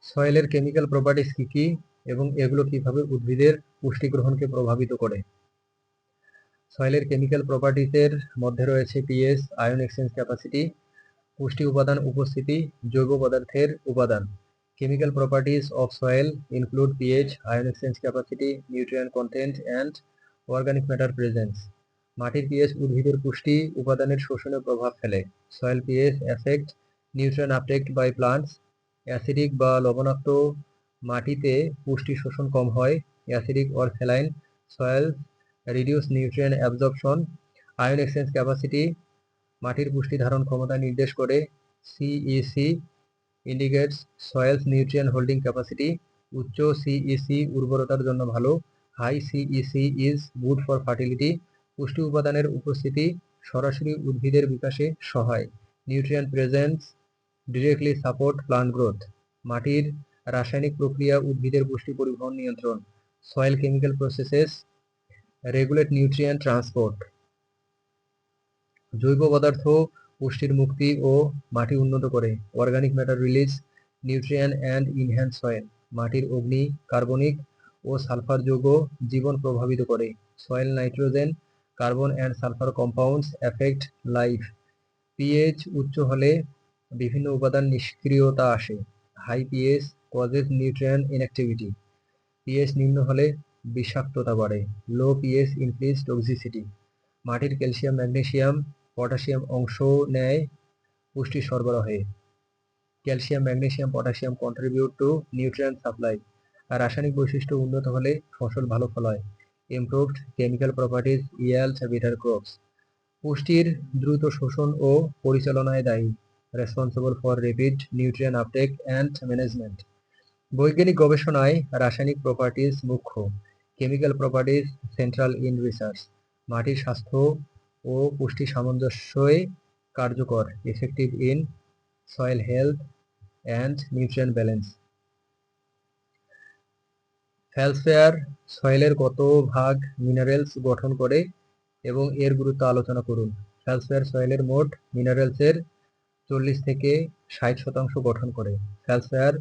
সয়েলের chemical properties কি কি এবং এগুলো কিভাবে উদ্ভিদের পুষ্টি গ্রহণকে প্রভাবিত করে? সয়েলের কেমিক্যাল প্রপার্টিসের মধ্যে রয়েছে পিএইচ, আয়ন এক্সচেঞ্জ ক্যাপাসিটি, পুষ্টি উপাদান উপস্থিতি, জৈব পদার্থের উপাদান। Chemical properties of soil include pH, ion exchange capacity, nutrient content, and organic matter presence. মাটির pH উদ্ভিদের পুষ্টি উপাদানের শোষণে প্রভাব ফেলে। Soil pH affect nutrient uptake by plants. Acidic বা লবণাক্ত মাটিতে পুষ্টি শোষণ কম হয়। Acidic or saline soils reduce nutrient absorption. Ion exchange capacity মাটির পুষ্টি ধারণ ক্ষমতা নির্দেশ করে। CEC indicates soils nutrient holding capacity. উচ্চ সিইসি উর্বরতার জন্য ভালো। High CEC is good for fertility. পুষ্টি উপাদানের উপস্থিতি সরাসরি উদ্ভিদের বিকাশে সহায়। Nutrient presence directly support plant growth. মাটির রাসায়নিক প্রক্রিয়া উদ্ভিদের পুষ্টি পরিবহন নিয়ন্ত্রণ। Soil chemical processes regulate nutrient transport. জৈব পদার্থ পুষ্টির মুক্তি ও মাটি উন্নত করে। Organic matter release nutrient and enhance soil. মাটির অগ্নি কার্বনিক ও সালফার যৌগ জীবন প্রভাবিত করে। Soil nitrogen carbon and sulphur compounds effect life. PH উচ্চ হলে বিভিন্ন উপাদান নিষ্ক্রিয়তা আসে। High pH causes nutrient inactivity. PH নিম্ন হলে বিষাক্ততা বাড়ে। Low pH increase toxicity. মাটির ক্যালসিয়াম ম্যাগনেসিয়াম পটাশিয়াম অংশ নেয় পুষ্টি সরবরাহে। Calcium magnesium potassium contribute to nutrient supply. রাসায়নিক বৈশিষ্ট্য উন্নত হলে ফসল ভালো ফল হয়। Improved chemical properties yields better crops. পুষ্টির দ্রুত শোষণ ও পরিচালনায় দায়ী। Responsible for rapid nutrient uptake and management. বৈজ্ঞানিক গবেষণায় রাসায়নিক প্রপার্টিজ মুখ্য। Chemical properties central in research. মাটির স্বাস্থ্য ও পুষ্টি সামঞ্জস্যে কার্যকর। Effective in soil health and nutrient balance. Feldspar সয়েলের কত ভাগ মিনারেলস গঠন করে এবং এর গুরুত্ব আলোচনা করুন। ফেলসফেয়ার সয়েলের মোট মিনারেলসের 40 থেকে 60% গঠন করে। ফেলসফেয়ার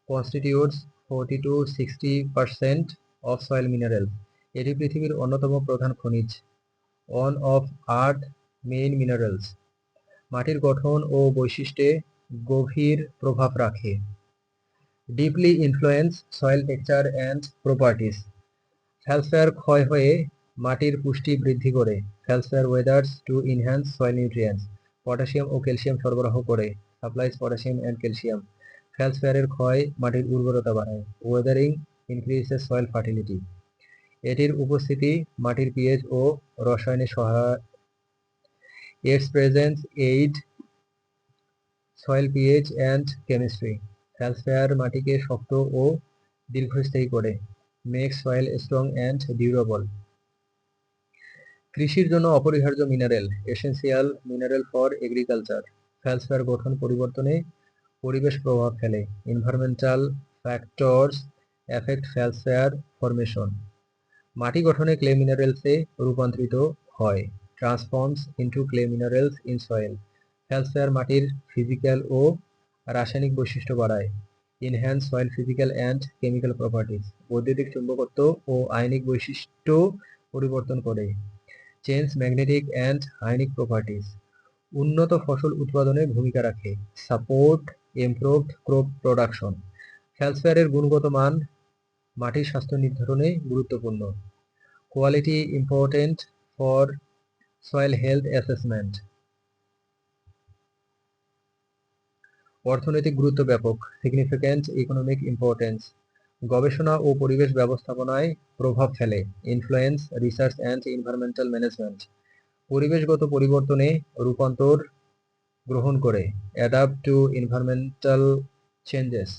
constitutes 40 to 60% of soil minerals. এটি পৃথিবীর অন্যতম প্রধান খনিজ। One of Earth main minerals. মাটির গঠন ও বৈশিষ্ট্যে গভীর প্রভাব রাখে। Deeply influence soil texture and properties. ফেলসফেয়ার ক্ষয় হয়ে মাটির পুষ্টি বৃদ্ধি করে। Feldspar weathers to enhance soil nutrients. Potassium ও ক্যালসিয়াম সরবরাহ করে। Supplies potassium and calcium. ফেলসফেয়ারের ক্ষয় মাটির উর্বরতা বাড়ায়। Wuthering increases soil fertility. এটির উপস্থিতি মাটির পিএইচ ও রসায়নে সহায়ক। Its presence aid soil pH and chemistry. ফেলসফেয়ার মাটিকে শক্ত ও দীর্ঘস্থায়ী করে। Makes soil strong and durable. কৃষির জন্য অপরিহার্য mineral. Essential mineral for agriculture. Feldspar গঠন পরিবর্তনে পরিবেশ প্রভাব ফেলে। Environmental factors effect feldspar formation. মাটি গঠনে ক্লে মিনারেলসে রূপান্তরিত হয়। Transforms into clay minerals in soil. Feldspar মাটির ফিজিক্যাল ও রাসায়নিক বৈশিষ্ট্য বাড়ায়। Enhance soil physical and chemical properties. বৈদ্যুতিক চুম্বকত্ব ও আয়নিক বৈশিষ্ট্য পরিবর্তন করে। Change magnetic and ionic properties. উন্নত ফসল উৎপাদনে ভূমিকা রাখে। Support improved crop production. ফেলসফেয়ারের গুণগত মান মাটির স্বাস্থ্য নির্ধারণে গুরুত্বপূর্ণ। Quality important for soil health assessment. অর্থনৈতিক গুরুত্ব ব্যাপক। Significant economic importance. গবেষণা ও পরিবেশ ব্যবস্থাপনায় প্রভাব ফেলে। Influence research and environmental management. পরিবেশগত পরিবর্তনে রূপান্তর গ্রহণ করে। Adapt two environmental changes.